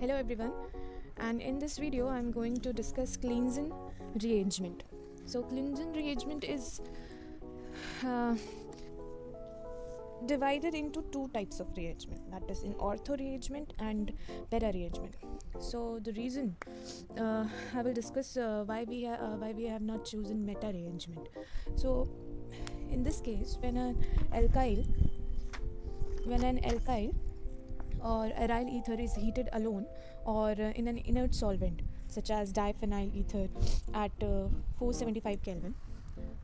Hello everyone, and in this video I'm going to discuss Klein rearrangement. So Klein rearrangement is uh, divided into two types of rearrangement, that is in ortho rearrangement and para rearrangement. So the reason I will discuss why we have not chosen meta rearrangement. So in this case, when an alkyl or aryl ether is heated alone or in an inert solvent such as diphenyl ether at 475 Kelvin.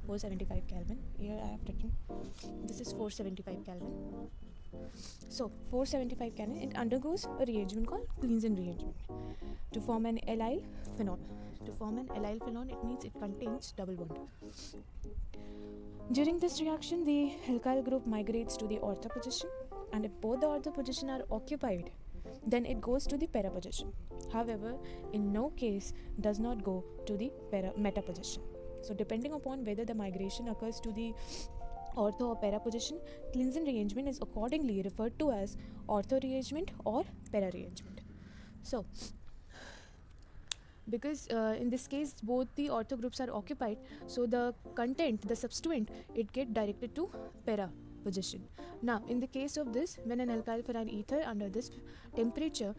475 Kelvin. Here I have written this is 475 Kelvin. So 475 Kelvin, it undergoes a rearrangement called Klein rearrangement to form an allyl phenol. To form an allyl phenol, it means it contains double bond. During this reaction, the alkyl group migrates to the ortho position, and if both the ortho position are occupied, then it goes to the para position. However, in no case does not go to the meta position. So depending upon whether the migration occurs to the ortho or para position, Klein rearrangement is accordingly referred to as ortho rearrangement or para rearrangement. So because in this case both the ortho groups are occupied, so the content, the substituent, it get directed to para position. Now in the case of this, when an alkyl phenyl ether under this temperature,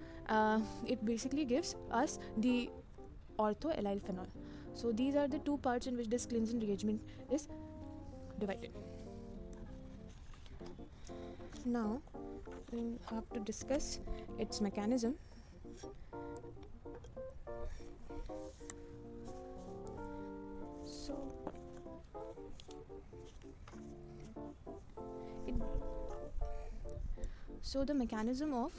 it basically gives us the ortho allyl phenol. So these are the two parts in which this Klein rearrangement is divided. Now we have to discuss its mechanism. So the mechanism of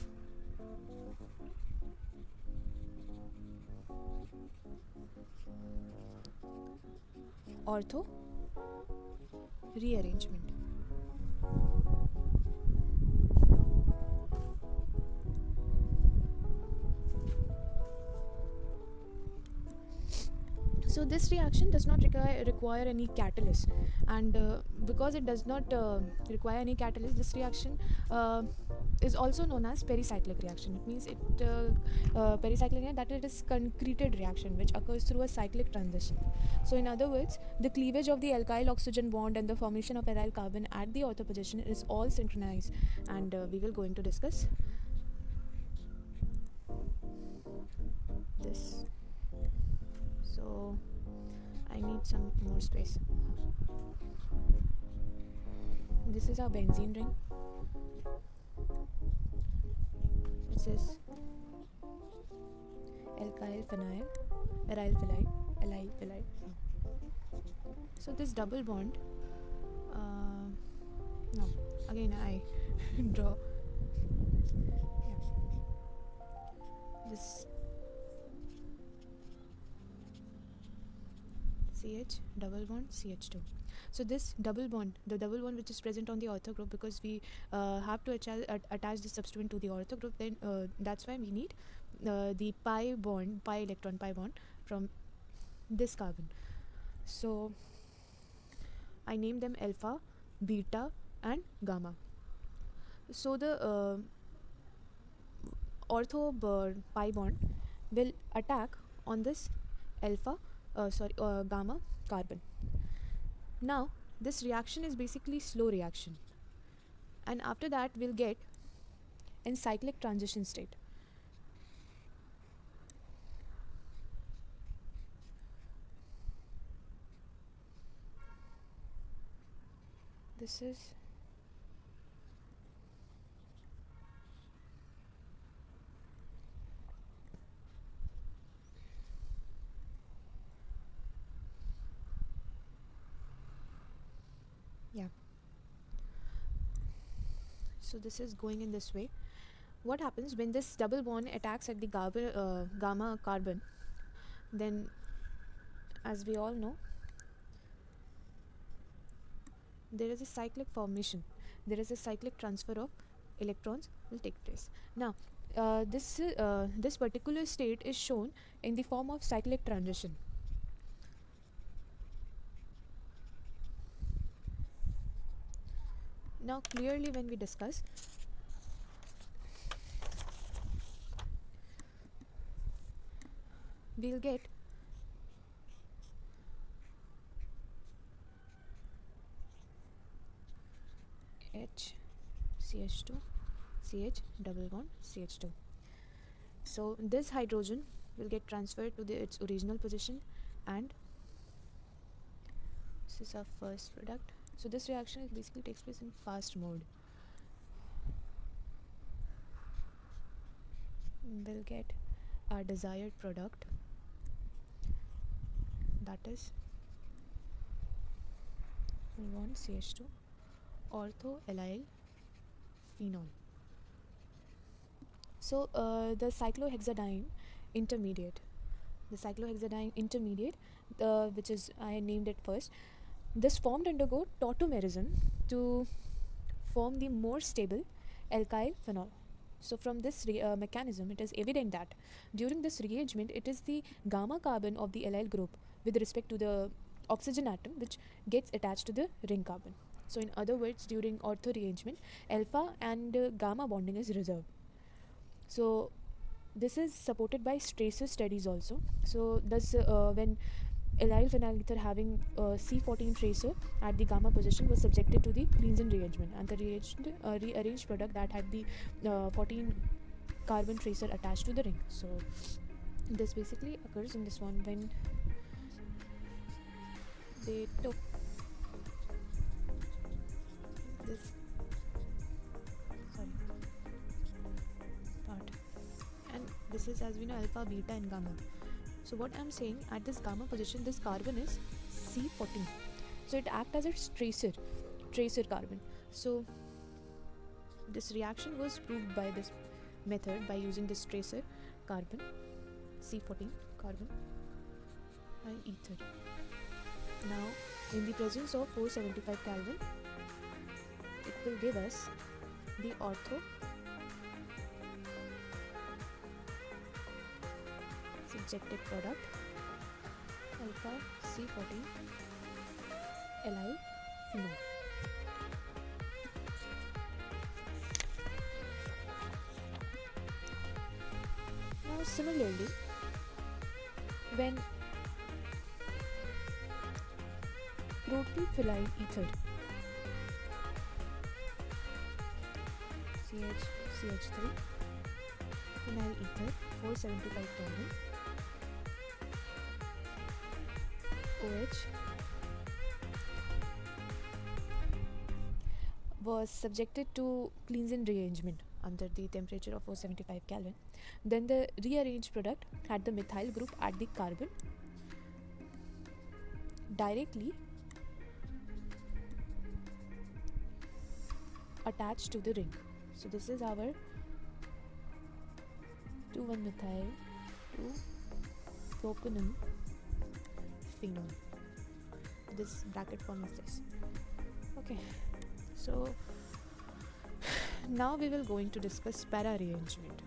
ortho rearrangement. So this reaction does not require any catalyst, and because it does not require any catalyst, this reaction is also known as pericyclic reaction. It means pericyclic, that it is concreted reaction which occurs through a cyclic transition. So in other words, the cleavage of the alkyl oxygen bond and the formation of aryl carbon at the ortho position is all synchronized, and we will going to discuss this. So I need some more space. This is our benzene ring. This is alkyl phenyl, aryl phenol. So this double bond, no, again I draw. Yeah. This CH double bond CH2. So this double bond, the double bond which is present on the ortho group, because we have to attach the substituent to the ortho group, then that's why we need the pi electron bond from this carbon. So I name them alpha, beta and gamma. So the ortho pi bond will attack on this alpha gamma carbon. Now this reaction is basically slow reaction, and after that we'll get in cyclic transition state. This is yeah. So this is going in this way. What happens when this double bond attacks at the gamma carbon? Then, as we all know, there is a cyclic formation. There is a cyclic transfer of electrons will take place. Now, this particular state is shown in the form of cyclic transition. Now, clearly, when we discuss, we'll get H CH2 CH double bond CH2. So this hydrogen will get transferred to its original position, and this is our first product. So this reaction basically takes place in fast mode. We'll get our desired product, that is one CH2 ortho allyl phenol. So the cyclohexadiene intermediate, which is I named it first, this formed undergo tautomerism to form the more stable alkyl phenol. So from this mechanism, it is evident that during this rearrangement, it is the gamma carbon of the allyl group with respect to the oxygen atom which gets attached to the ring carbon. So in other words, during ortho rearrangement, alpha and gamma bonding is reserved. So this is supported by tracer studies also. So thus when allyl phenyl ether having C14 tracer at the gamma position was subjected to the Cleansen rearrangement, and the rearranged product that had the 14 carbon tracer attached to the ring. So this basically occurs in this one when they took this part, and this is, as we know, alpha, beta and gamma. So what I'm saying, at this gamma position, this carbon is C14, so it acts as its tracer carbon. So this reaction was proved by this method by using this tracer carbon, C14 carbon and ether. Now in the presence of 475 Kelvin, it will give us the ortho subjected product, alpha C14 allyl phenol. Now similarly, when propylphenol ether CH3 phenyl ether 475 Kelvin OH was subjected to Cleansen rearrangement under the temperature of 475 Kelvin, then the rearranged product had the methyl group at the carbon directly attached to the ring. So this is our 2,1-methyl 2-propanol phenol. This bracket form is this. Okay, so now we will going to discuss para rearrangement.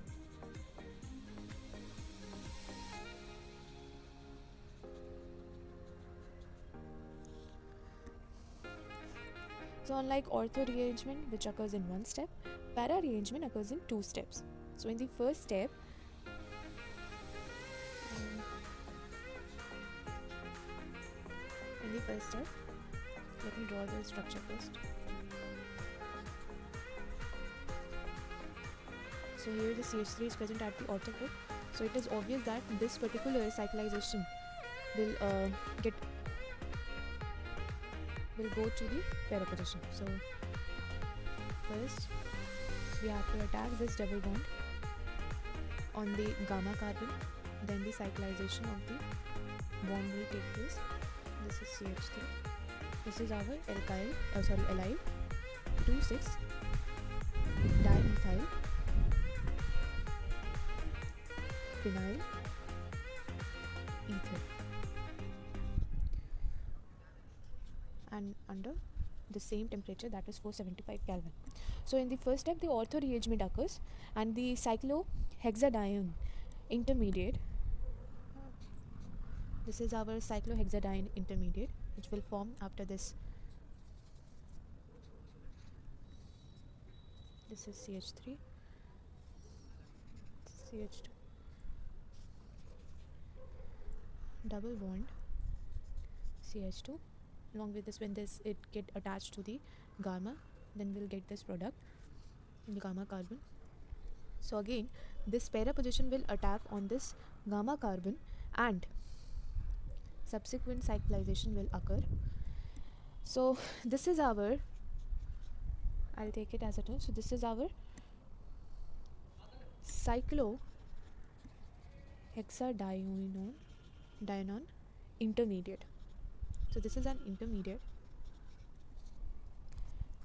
So unlike ortho rearrangement, which occurs in one step, para rearrangement occurs in two steps. So in the first step, let me draw the structure first. So here the CH3 is present at the ortho group. So it is obvious that this particular cyclization will go to the para position. So first we have to attach this double bond on the gamma carbon, then the cyclization of the bond will take place. This is CH3. This is our allyl 2,6 dimethyl phenyl ether, and under the same temperature, that is 475 Kelvin. So in the first step, the ortho rearrangement occurs and the cyclohexadiene intermediate, this is our cyclohexadiene intermediate, which will form after this. This is CH3, CH2. double bond CH2. Along with this, when this it get attached to the gamma, then we'll get this product in the gamma carbon. So again, this para position will attack on this gamma carbon, and subsequent cyclization will occur. So this is our, I'll take it as it is. So this is our cyclohexadienone intermediate. So this is an intermediate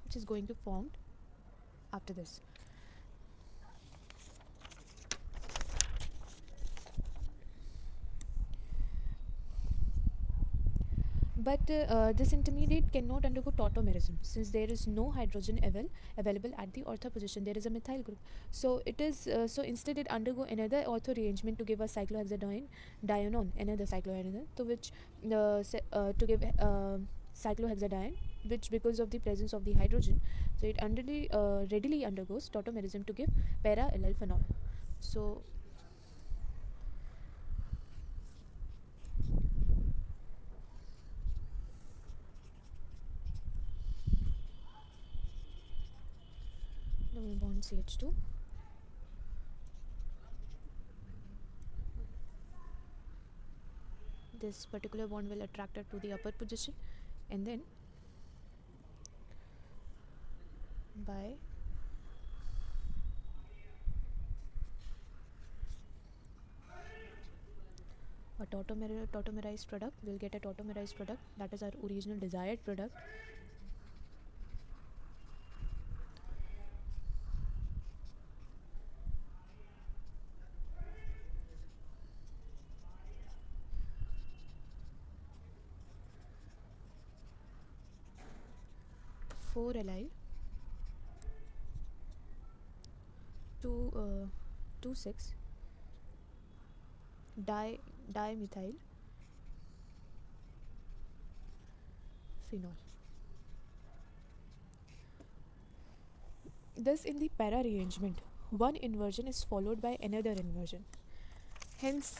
which is going to form after this. But this intermediate cannot undergo tautomerism, since there is no hydrogen available at the ortho position. There is a methyl group, so it is so instead it undergo another ortho rearrangement to give a cyclohexadienone, another cyclohexadiene, to which to give cyclohexadiene, which because of the presence of the hydrogen, so it readily undergoes tautomerism to give para allyl phenol. So double bond CH2. This particular bond will attract it to the upper position, and then by a tautomerized product, we'll get a tautomerized product, that is our original desired product. Four allyl 2,6 dimethyl phenol. Thus, in the para rearrangement, one inversion is followed by another inversion. Hence,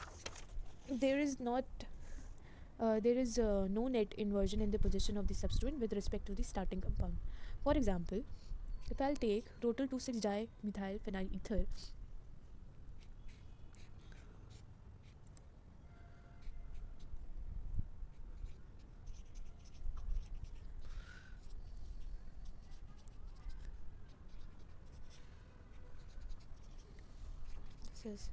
there is no net inversion in the position of the substituent with respect to the starting compound. For example, if I'll take total 2,6-dimethyl phenyl ether, this is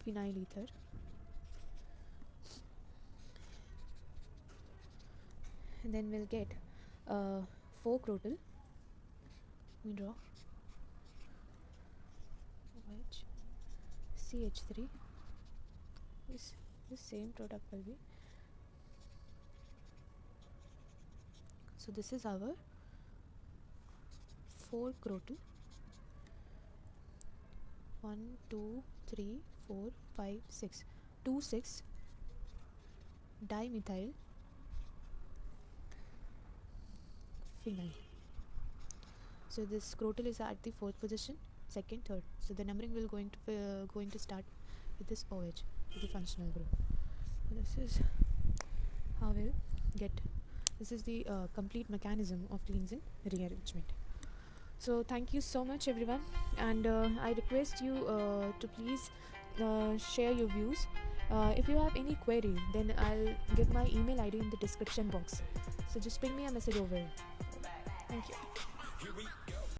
phenyl ether, and then we'll get 4-crotyl. We draw which CH3. This same product will be. So this is our 4-crotyl. 1, 2, 3, 4, 5, 6. 2,6 dimethyl phenyl. So this crotyl is at the 4th position, 2nd, 3rd. So the numbering will going to start with this OH, with the functional group. So this is how we'll get. This is the complete mechanism of Lenzing rearrangement. So thank you so much, everyone, and I request you to please share your views. If you have any query, then I'll give my email ID in the description box. So just ping me a message over. Thank you.